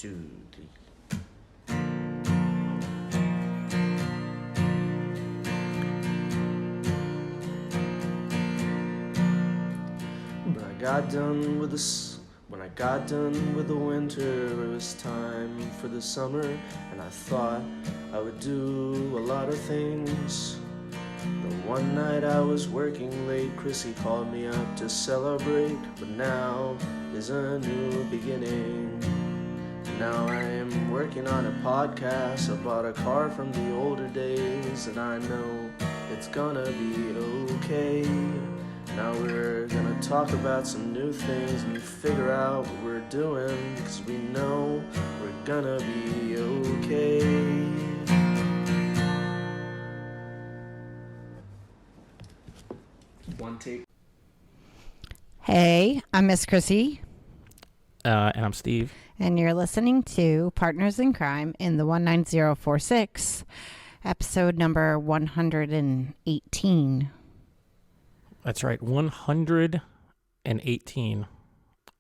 2, 3. When I got done with the winter, it was time for the summer, and I thought I would do a lot of things. The one night I was working late, Chrissie called me up to celebrate, but now is a new beginning. Now I am working on a podcast. I bought a car from the older days, and I know it's gonna be okay. Now we're gonna talk about some new things and figure out what we're doing, because we know we're gonna be okay. One take. Hey, I'm Miss Chrissie. And I'm Steve. And you're listening to Partners in Crime in the 19046, episode number 118. That's right, 118.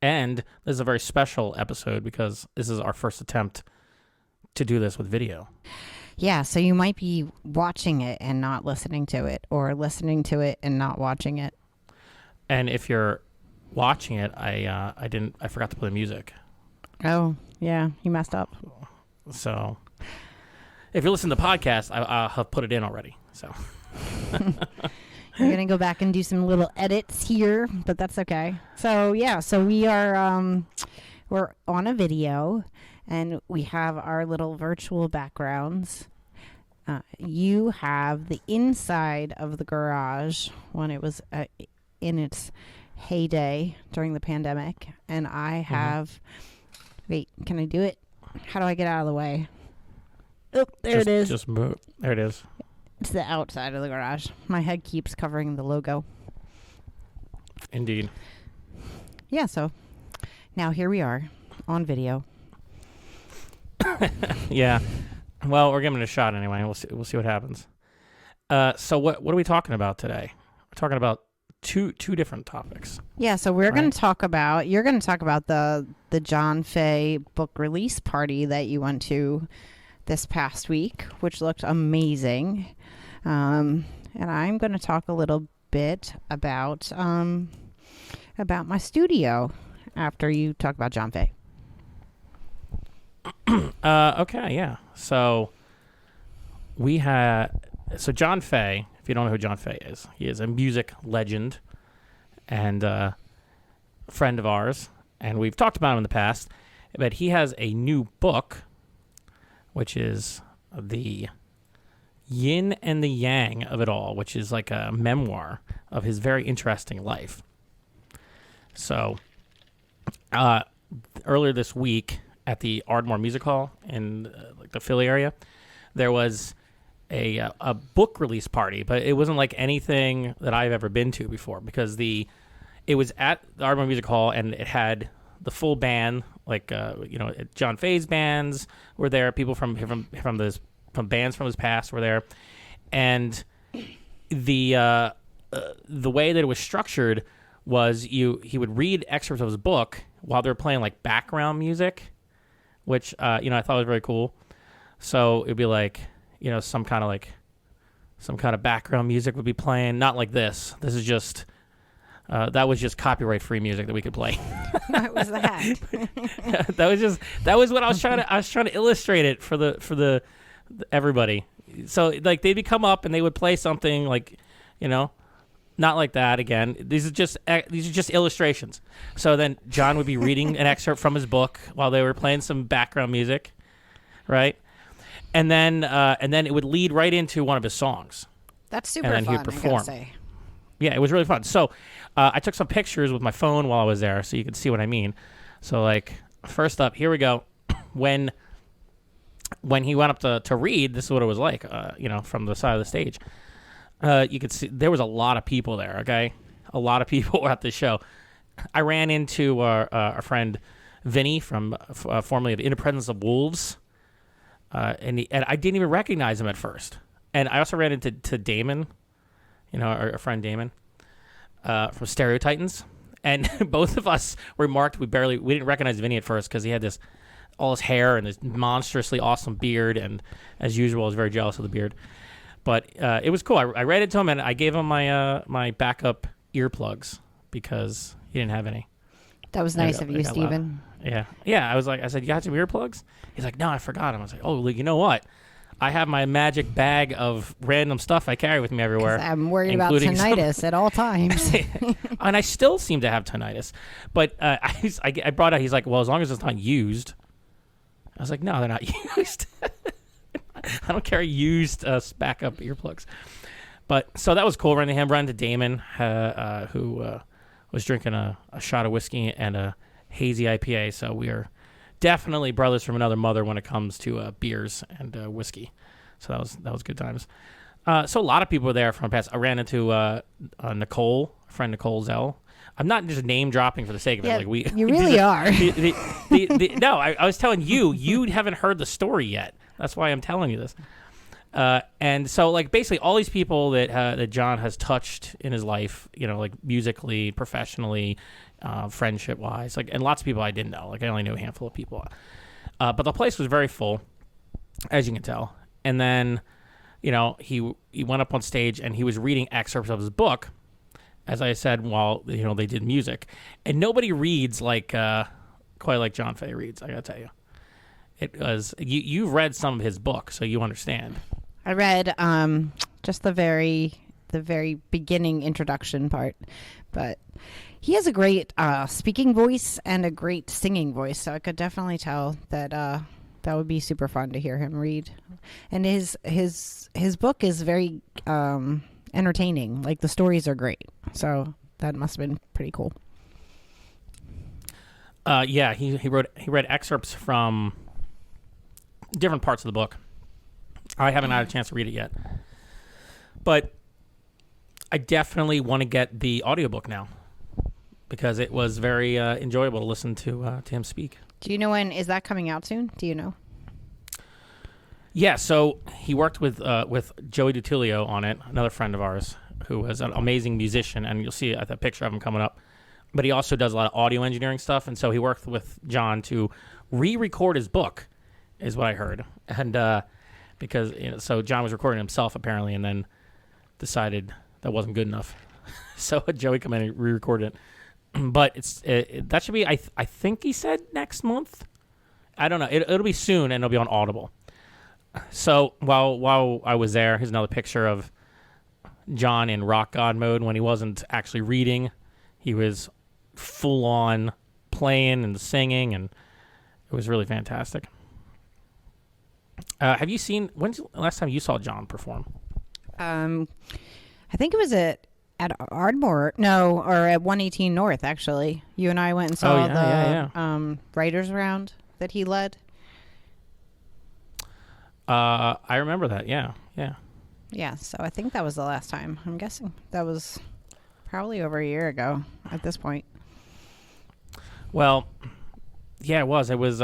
And this is a very special episode because this is our first attempt to do this with video. Yeah, so you might be watching it and not listening to it, or listening to it and not watching it. And if you're watching it, I forgot to play music. Oh, yeah, you messed up. So if you're listening to the podcast, I have put it in already. So We're going to go back and do some little edits here, but that's okay. So, yeah, so we are, we're on a video, and we have our little virtual backgrounds. You have the inside of the garage when it was in its heyday during the pandemic, and I have, wait, can I do it? How do I get out of the way? Oh, there it is. Just move. There it is. It's the outside of the garage. My head keeps covering the logo. Indeed. Yeah, so now here we are on video. Yeah. Well, we're giving it a shot anyway. We'll see what happens. So what are we talking about today? We're talking about two different topics. Yeah, so we're going to talk about, you're going to talk about the John Faye book release party that you went to this past week, which looked amazing. And I'm going to talk a little bit about my studio after you talk about John Faye. Okay, yeah. So John Faye, if you don't know who John Faye is, he is a music legend and a friend of ours, and we've talked about him in the past, but he has a new book, which is the yin and the yang of it all, which is like a memoir of his very interesting life. So earlier this week at the Ardmore Music Hall in the Philly area, there was a book release party, but it wasn't like anything that I've ever been to before, because it was at the Ardmore Music Hall, and it had the full band, like John Faye's bands were there, people from bands from his past were there, and the way that it was structured was he would read excerpts of his book while they were playing like background music, which I thought was very cool. So it'd be like some kind of background music would be playing, not like this. This is just that was just copyright free music that we could play. What was that? that was what I was trying to illustrate it for the everybody. So like they'd come up and they would play something like, not like that again. These are just illustrations. So then John would be reading an excerpt from his book while they were playing some background music, right? And then it would lead right into one of his songs. That's super and then fun, he would perform. I gotta say. Yeah, it was really fun. So I took some pictures with my phone while I was there, so you could see what I mean. So like, first up, here we go. When he went up to read, this is what it was like, from the side of the stage. You could see there was a lot of people there, okay? A lot of people were at this show. I ran into our friend Vinny from formerly of In the Presence of Wolves, and I didn't even recognize him at first. And I also ran into Damon, our friend Damon from Stereo Titans. And both of us remarked we didn't recognize Vinny at first because he had this all his hair and his monstrously awesome beard, and as usual, I was very jealous of the beard. But it was cool. I read it to him, and I gave him my my backup earplugs because he didn't have any. That was nice of you, Stephen. Yeah. I said, you got some earplugs? He's like, no, I forgot them. I was like, oh, well, you know what? I have my magic bag of random stuff I carry with me everywhere. I'm worried about tinnitus at all times. And I still seem to have tinnitus. But I brought out, he's like, well, as long as it's not used. I was like, no, they're not used. I don't carry used backup earplugs. But so that was cool. Running to Damon, who was drinking a shot of whiskey and a hazy IPA. So we are definitely brothers from another mother when it comes to beers and whiskey. So that was good times. So a lot of people were there from past. I ran into Nicole, friend Nicole Zell. I'm not just name dropping for the sake of it. Like you really are. No, I was telling you haven't heard the story yet. That's why I'm telling you this. And so, like, basically all these people that John has touched in his life, you know, like musically, professionally, friendship-wise, like, and lots of people I didn't know. Like, I only knew a handful of people. But the place was very full, as you can tell. And then, you know, he went up on stage and he was reading excerpts of his book, as I said, while, you know, they did music. And nobody reads like quite like John Faye reads, I gotta tell you. It was you've read some of his book, so you understand. I read just the very beginning introduction part, but he has a great speaking voice and a great singing voice, so I could definitely tell that that would be super fun to hear him read. And his book is very entertaining. Like, the stories are great, so that must have been pretty cool. Yeah, he read excerpts from different parts of the book. I haven't had a chance to read it yet, but I definitely want to get the audiobook now because it was very enjoyable to listen to him speak. Do you know when is that coming out soon? Do you know? Yeah, so he worked with Joey DiTullio on it, another friend of ours who was an amazing musician, and you'll see a picture of him coming up. But he also does a lot of audio engineering stuff, and so he worked with John to re-record his book, is what I heard. And because so John was recording himself apparently, and then decided that wasn't good enough, so Joey come in and re-recorded it. But that should be I think he said next month. I don't know. It'll be soon, and it'll be on Audible. So while I was there, here's another picture of John in rock god mode when he wasn't actually reading. He was full on playing and singing, and it was really fantastic. Have you seen, when's the last time you saw John perform? I think it was at Ardmore, or at 118 North, actually. You and I went and saw the writers round that he led. I remember that, yeah. Yeah, so I think that was the last time. I'm guessing that was probably over a year ago at this point. Well, yeah, it was. It was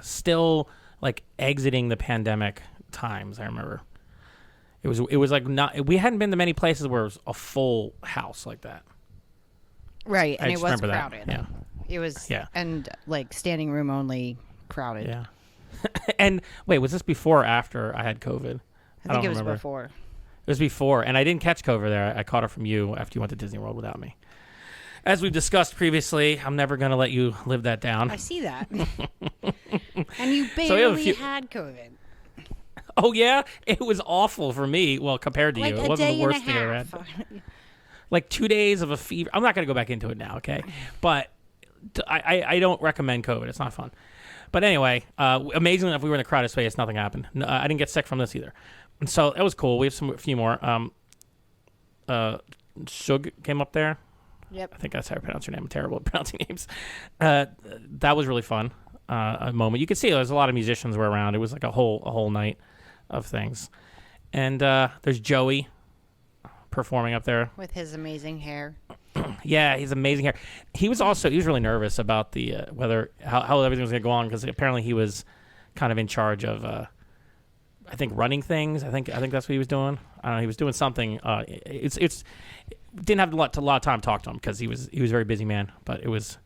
still like exiting the pandemic times. I remember. It was like not. We hadn't been to many places where it was a full house like that. Right, and I it just was remember crowded. That. Yeah, it was. Yeah, and like standing room only, crowded. Yeah. And wait, was this before or after I had COVID? I think it was remember. before. It was before, and I didn't catch COVID there. I caught it from you after you went to Disney World without me. As we've discussed previously, I'm never going to let you live that down. I see that. And you barely had COVID. Oh, yeah? It was awful for me. Well, compared to like you. It wasn't the worst thing I ever ever had. Like 2 days of a fever. I'm not going to go back into it now, okay? But I don't recommend COVID. It's not fun. But anyway, amazingly enough, we were in the crowded space. Nothing happened. No, I didn't get sick from this either. And so it was cool. We have a few more. Shug came up there. Yep. I think that's how I pronounce your name. I'm terrible at pronouncing names. That was really fun. A moment. You could see there's a lot of musicians were around. It was like a whole night of things. And there's Joey performing up there. With his amazing hair. Yeah, his amazing hair. He was really nervous about the how everything was going to go on because apparently he was kind of in charge of I think running things. I think that's what he was doing. I don't know. He was doing something. It's didn't have a lot of time to talk to him because he was a very busy man. But it was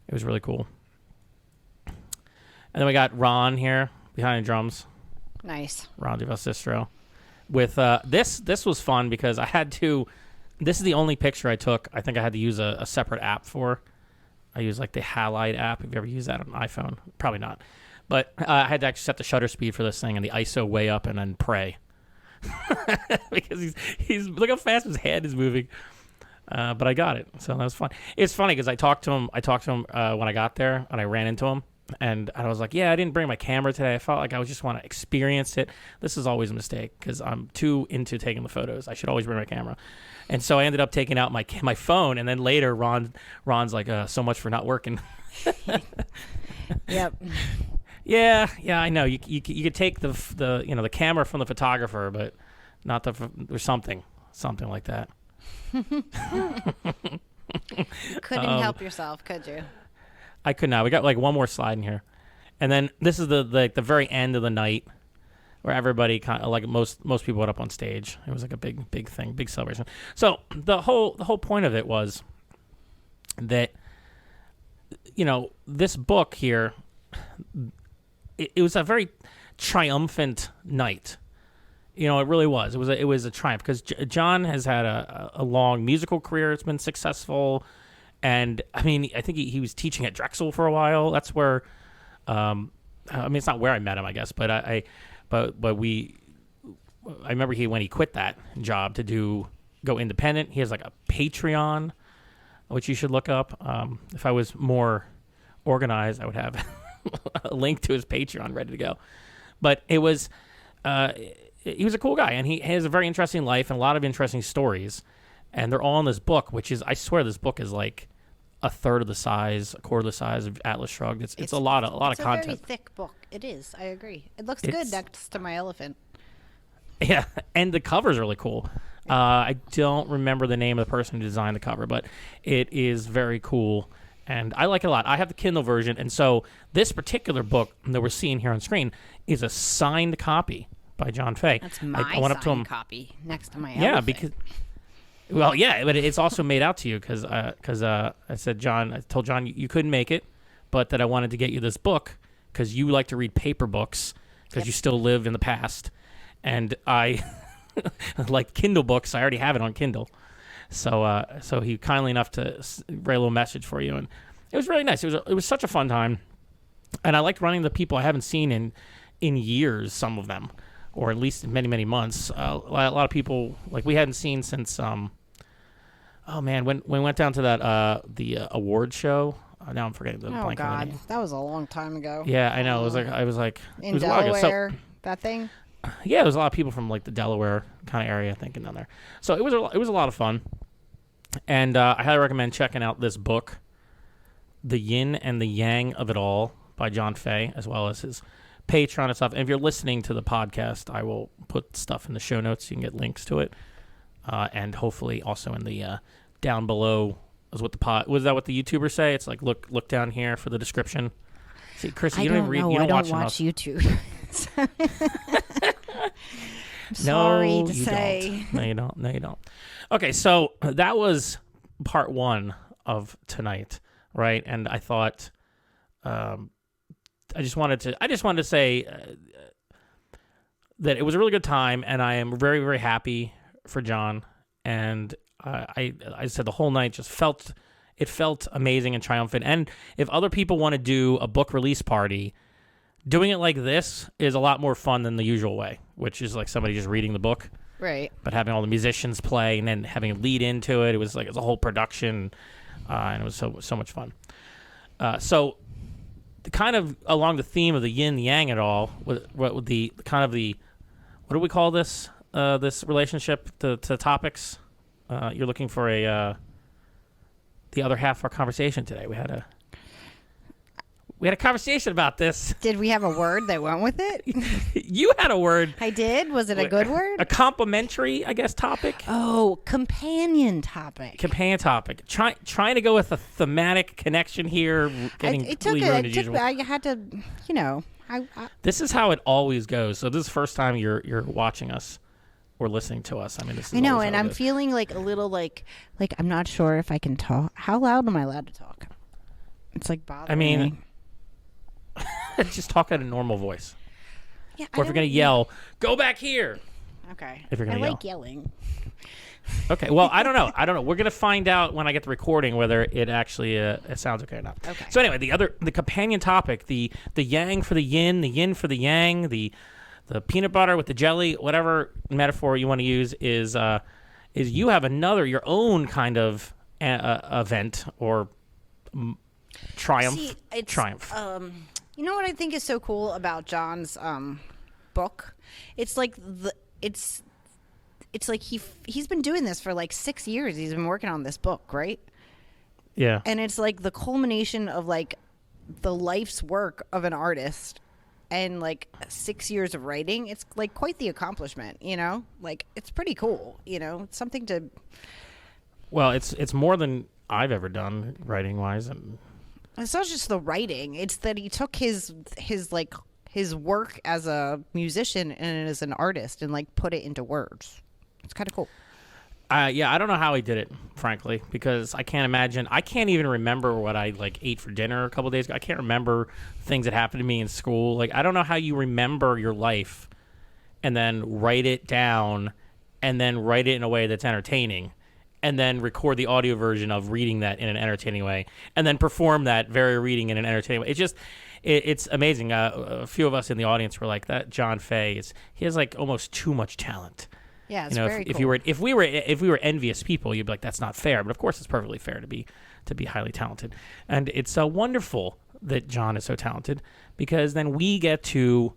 really cool. And then we got Ron here behind the drums. Nice. Ron DeValcistro. With this was fun because I had to. This is the only picture I took. I think I had to use a separate app for. I use like the Halide app. Have you ever used that on an iPhone? Probably not. But I had to actually set the shutter speed for this thing and the ISO way up and then pray. Because he's look how fast his hand is moving. But I got it, so that was fun. It's funny because I talked to him when I got there and I ran into him. And I was like, yeah, I didn't bring my camera today. I felt like I just want to experience it. This is always a mistake because I'm too into taking the photos. I should always bring my camera. And so I ended up taking out my phone. And then later, Ron's like, so much for not working. Yep. Yeah, I know. You could take the camera from the photographer, but not or something like that. You couldn't help yourself, could you? I could not. We got like one more slide in here, and then this is the very end of the night where everybody kind of like most people went up on stage. It was like a big thing, big celebration. So the whole point of it was that this book here, it was a very triumphant night. It really was. It was a triumph because John has had a long musical career. It's been successful. And I mean, I think he was teaching at Drexel for a while. That's where, it's not where I met him, I guess, but I remember when he quit that job to go independent. He has like a Patreon, which you should look up. If I was more organized, I would have a link to his Patreon ready to go. But he was a cool guy, and he has a very interesting life and a lot of interesting stories. And they're all in this book, which is, I swear, this book is like a quarter of the size of Atlas Shrugged. It's a lot of content. It's a very thick book. It is. I agree. It looks good next to my elephant. Yeah, and the cover's really cool. I don't remember the name of the person who designed the cover, but it is very cool, and I like it a lot. I have the Kindle version, and so this particular book that we're seeing here on screen is a signed copy by John Faye. That's my I went up to him, copy next to my yeah, elephant. because. Well, yeah, but it's also made out to you because I said, John, I told John you couldn't make it, but that I wanted to get you this book because you like to read paper books because you still live in the past, and I like Kindle books. I already have it on Kindle, so he kindly enough to write a little message for you, and it was really nice. It was such a fun time, and I liked running the people I haven't seen in years, some of them. Or at least many, many months. A lot of people like we hadn't seen since. When we went down to that the award show. Now I'm forgetting the blank. Oh God, that was a long time ago. Yeah, I know. It was like in it was Delaware. That thing. Yeah, there was a lot of people from like the Delaware kind of area thinking down there. So it was a lot of fun, and I highly recommend checking out this book, The Yin and the Yang of It All by John Faye, as well as his Patreon and stuff. And if you're listening to the podcast, I will put stuff in the show notes. You can get links to it, and hopefully also in the down below is what was that what the YouTubers say? It's like look down here for the description. See, Chrissie, you don't even read. You don't watch YouTube. I'm sorry to say. No, you don't. Okay, so that was part one of tonight, right? And I thought. I just wanted to say that it was a really good time, and I am very, very happy for John. And I said the whole night just felt amazing and triumphant. And if other people want to do a book release party, doing it like this is a lot more fun than the usual way, which is like somebody just reading the book, right? But having all the musicians play and then having a lead into it, it was a whole production, and it was so much fun. So. Kind of along the theme of the yin yang at all, what do we call this this relationship to topics? You're looking for the other half of our conversation today. We had a conversation about this. Did we have a word that went with it? You had a word. I did. Was it a good word? A complimentary, I guess, topic. Oh, companion topic. Trying to go with a thematic connection here. It took me. I had to, This is how it always goes. So this is the first time you're watching us or listening to us. I mean, this is. I know, and I'm feeling like a little like I'm not sure if I can talk. How loud am I allowed to talk? It's like bothering me. Just talk at a normal voice. Yeah. Or if you're going to yell, go back here. Okay. If you're going to I yell. like yelling. Okay. Well, I don't know. We're going to find out when I get the recording whether it actually it sounds okay or not. Okay. So anyway, the companion topic, the yang for the yin for the yang, the peanut butter with the jelly, whatever metaphor you want to use is you have your own kind of event or triumph. See, it's, triumph. You know what I think is so cool about John's book? It's like it's like he's been doing this for like 6 years. He's been working on this book, right? Yeah. And it's like the culmination of like the life's work of an artist and like 6 years of writing. It's like quite the accomplishment, you know? Like it's pretty cool, you know? It's something to... Well, it's more than I've ever done writing wise, and it's not just the writing. It's that he took his work as a musician and as an artist and like put it into words. It's kind of cool. Yeah, I don't know how he did it, frankly, because I can't imagine. I can't even remember what I like ate for dinner a couple days ago. I can't remember things that happened to me in school. Like I don't know how you remember your life and then write it down and then write it in a way that's entertaining and then record the audio version of reading that in an entertaining way and then perform that very reading in an entertaining way. It's just it's amazing. A few of us in the audience were like, that John Faye he has like almost too much talent. Yeah, it's very cool. If we were envious people, you'd be like, that's not fair. But of course, it's perfectly fair to be highly talented, and it's so wonderful that John is so talented because then we get to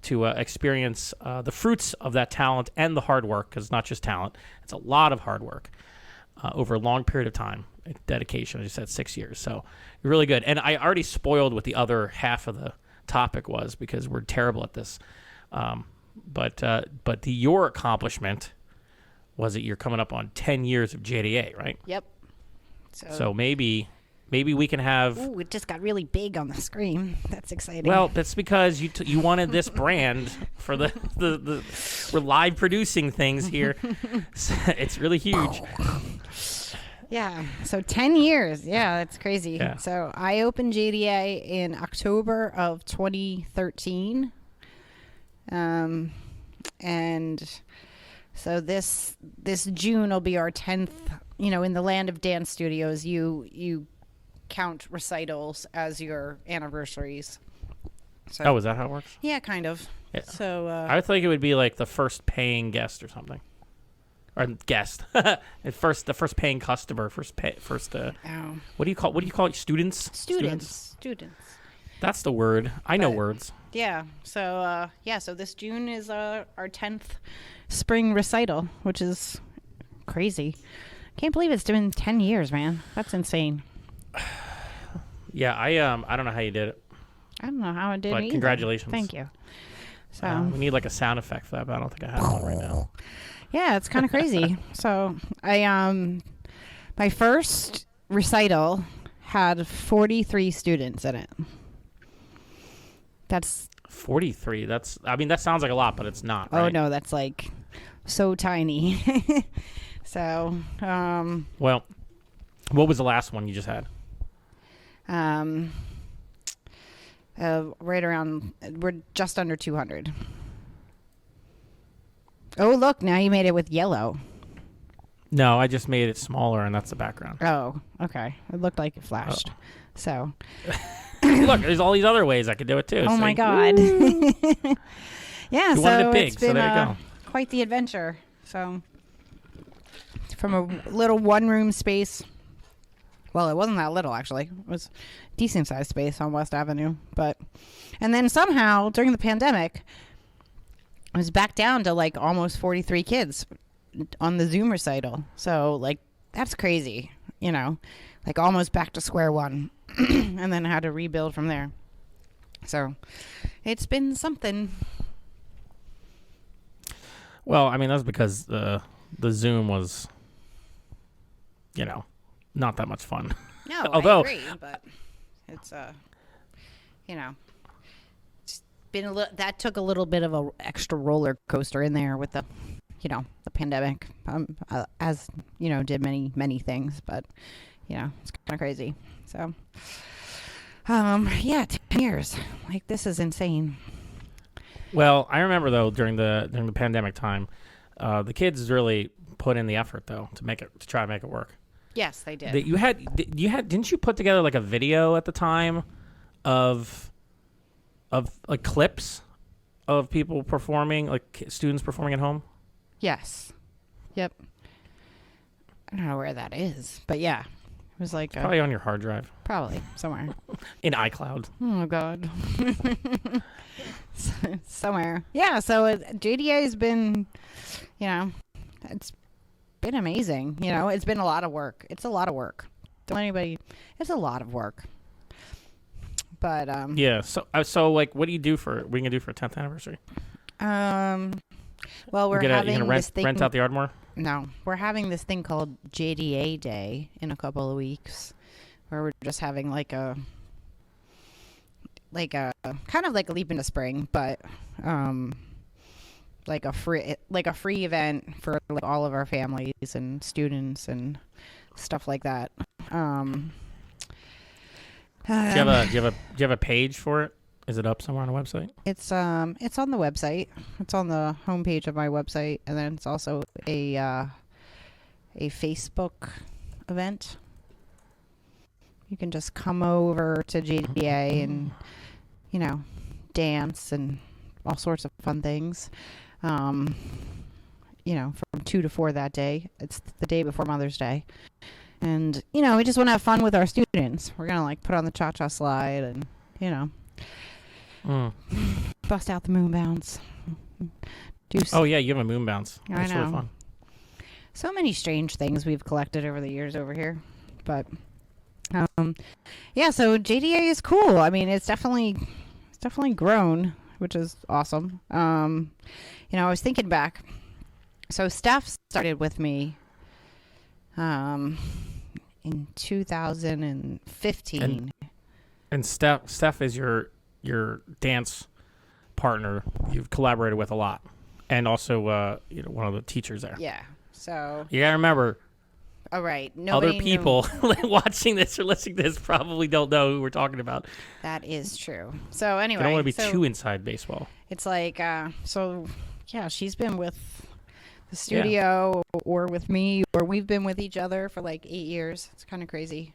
experience the fruits of that talent and the hard work, because it's not just talent; it's a lot of hard work over a long period of time, dedication. As you said, 6 years, so you're really good. And I already spoiled what the other half of the topic was because we're terrible at this. But your accomplishment was that you're coming up on 10 years of JDA, right? Yep. So maybe we can have. Ooh, it just got really big on the screen. That's exciting. Well, that's because you wanted this brand for the we're live producing things here. So it's really huge. Yeah. So 10 years. Yeah, that's crazy. Yeah. So I opened JDA in October of 2013. And so this June will be our 10th, in the land of dance studios, you count recitals as your anniversaries. So, Is that how it works? yeah, kind of. Yeah. So, I would think it would be like the first paying guest or something. Or guest. The first paying customer, what do you call it? Students? Students. That's the word. I know words. Yeah. So, so this June is our 10th spring recital, which is crazy. Can't believe it's been 10 years, man. That's insane. Yeah, I don't know how you did it. I don't know how I did it either. Congratulations. Thank you. So we need like a sound effect for that, but I don't think I have one right now. Yeah, it's kind of crazy. So I my first recital had 43 students in it. That's 43. That sounds like a lot, but it's not. Oh right? no, that's like so tiny. So well, what was the last one you just had? Right around, we're just under 200. Oh, look, now you made it with yellow. No, I just made it smaller, and that's the background. Oh, okay. It looked like it flashed. So. Look, there's all these other ways I could do it, too. Oh, my God. Yeah, you wanted it big, it's been so there you go. Quite the adventure. So, from a little one-room space. Well, it wasn't that little, actually. It was a decent-sized space on West Avenue. And then somehow, during the pandemic, I was back down to, like, almost 43 kids on the Zoom recital. So, like, that's crazy, like almost back to square one. And then had to rebuild from there. So, it's been something. Well, that's because the Zoom was, not that much fun. No, Although, I agree, but it's it's been that took a little bit of a extra roller coaster in there with the the pandemic, as did many things, but it's kind of crazy. So Yeah, 10 years. Like, this is insane. Well, I remember though during the pandemic time, the kids really put in the effort though to try to make it work. Yes, they did. Didn't you put together like a video at the time of like clips of people performing, like students performing at home? Yes. Yep. I don't know where that is, but yeah, it was like Probably on your hard drive. probably somewhere. In iCloud. Oh God. Somewhere. Yeah. So JDA has been, it's been amazing. It's been a lot of work. It's a lot of work. Don't anybody. It's a lot of work. But Yeah. So like, what do you do for? What are you gonna do for a 10th anniversary? Well, we're having you gonna this thing. rent out the Ardmore? No, we're having this thing called JDA Day in a couple of weeks, where we're just having like a kind of like a leap into spring, but like a free event for like all of our families and students and stuff like that. Do you have a page for it? Is it up somewhere on the website? It's on the website. It's on the homepage of my website, and then it's also a Facebook event. You can just come over to JDA and dance and all sorts of fun things. From 2 to 4 that day. It's the day before Mother's Day. And, we just want to have fun with our students. We're going to like put on the cha-cha slide and, bust out the moon bounce. Oh yeah, you have a moon bounce. That's I know. really fun. So many strange things we've collected over the years over here. But, yeah, so JDA is cool. I mean, it's definitely grown, which is awesome. I was thinking back. So Steph started with me in 2015. And Steph is your dance partner you've collaborated with a lot, and also one of the teachers there. Yeah. So you gotta remember. All right. Other people watching this or listening to this probably don't know who we're talking about. That is true. So anyway, I don't want to be too inside baseball. It's like she's been with the studio or with me, or we've been with each other for like 8 years. It's kind of crazy.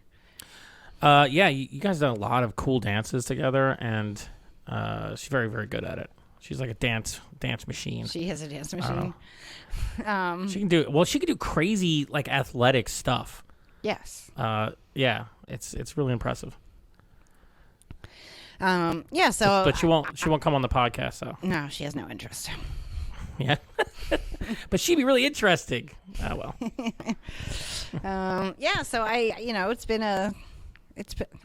You guys done a lot of cool dances together, and she's very, very good at it. She's like a dance machine. She is a dance machine. She can do crazy like athletic stuff. Yes. It's really impressive. So but she won't come on the podcast, so. No, she has no interest. Yeah. But she'd be really interesting. Oh well. So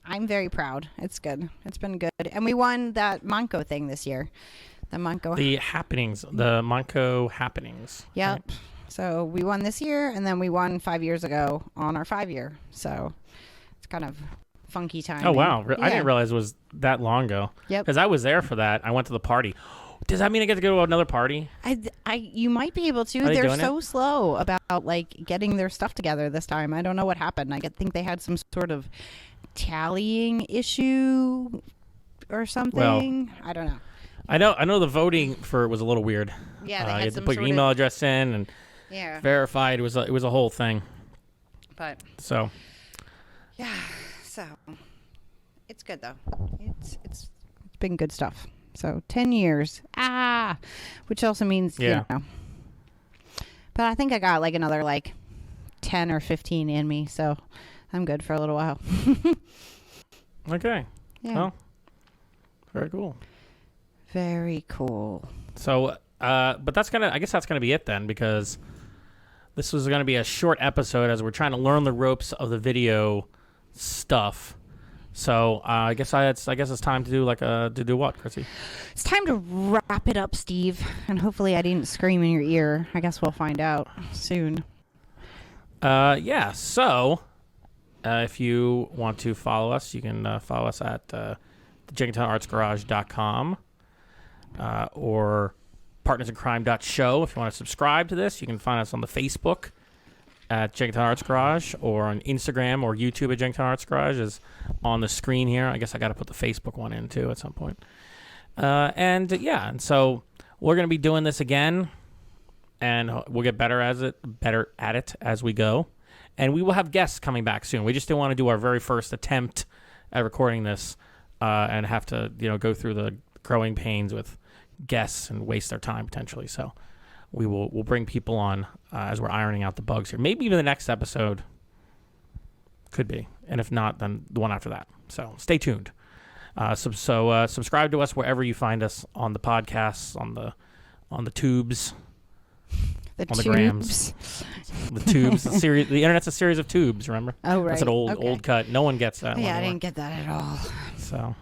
I'm very proud. It's good. It's been good. And we won that Monco thing this year. The Monco happenings. Yep. Right? So we won this year, and then we won 5 years ago on our 5-year. So it's kind of funky time. Oh wow! I didn't realize it was that long ago. Yep. Because I was there for that. I went to the party. Does that mean I get to go to another party? You might be able to. They're so slow about like getting their stuff together this time. I don't know what happened. I think they had some sort of tallying issue or something. Well, I don't know. I know the voting for it was a little weird. Yeah, they had you had some to put your email address in and verify. It was a whole thing. But so it's good though. It's been good stuff. So 10 years, which also means But I think I got like another 10 or 15 in me, so I'm good for a little while. Okay. Yeah. Well, very cool. Very cool. So, but I guess that's gonna be it then, because this was gonna be a short episode as we're trying to learn the ropes of the video stuff. So I guess it's time to do to do what, Chrissie? It's time to wrap it up, Steve. And hopefully I didn't scream in your ear. I guess we'll find out soon. So if you want to follow us, you can follow us at JenkintownArtsGarage.com or partnersincrime.show. If you want to subscribe to this, you can find us on the Facebook at Jenkintown Arts Garage, or on Instagram or YouTube at Jenkintown Arts Garage is on the screen here. I guess I got to put the Facebook one in too at some point. And so we're going to be doing this again, and we'll get better at it as we go. And we will have guests coming back soon. We just didn't want to do our very first attempt at recording this and have to, go through the growing pains with guests and waste their time potentially. So we'll bring people on as we're ironing out the bugs here. Maybe even the next episode could be, and if not, then the one after that. So stay tuned. Subscribe to us wherever you find us on the podcasts, on the tubes. On the grams, the tubes, the internet's a series of tubes. Remember? Oh, right. That's an old cut. No one gets that. Yeah, one I anymore. didn't get that at all. So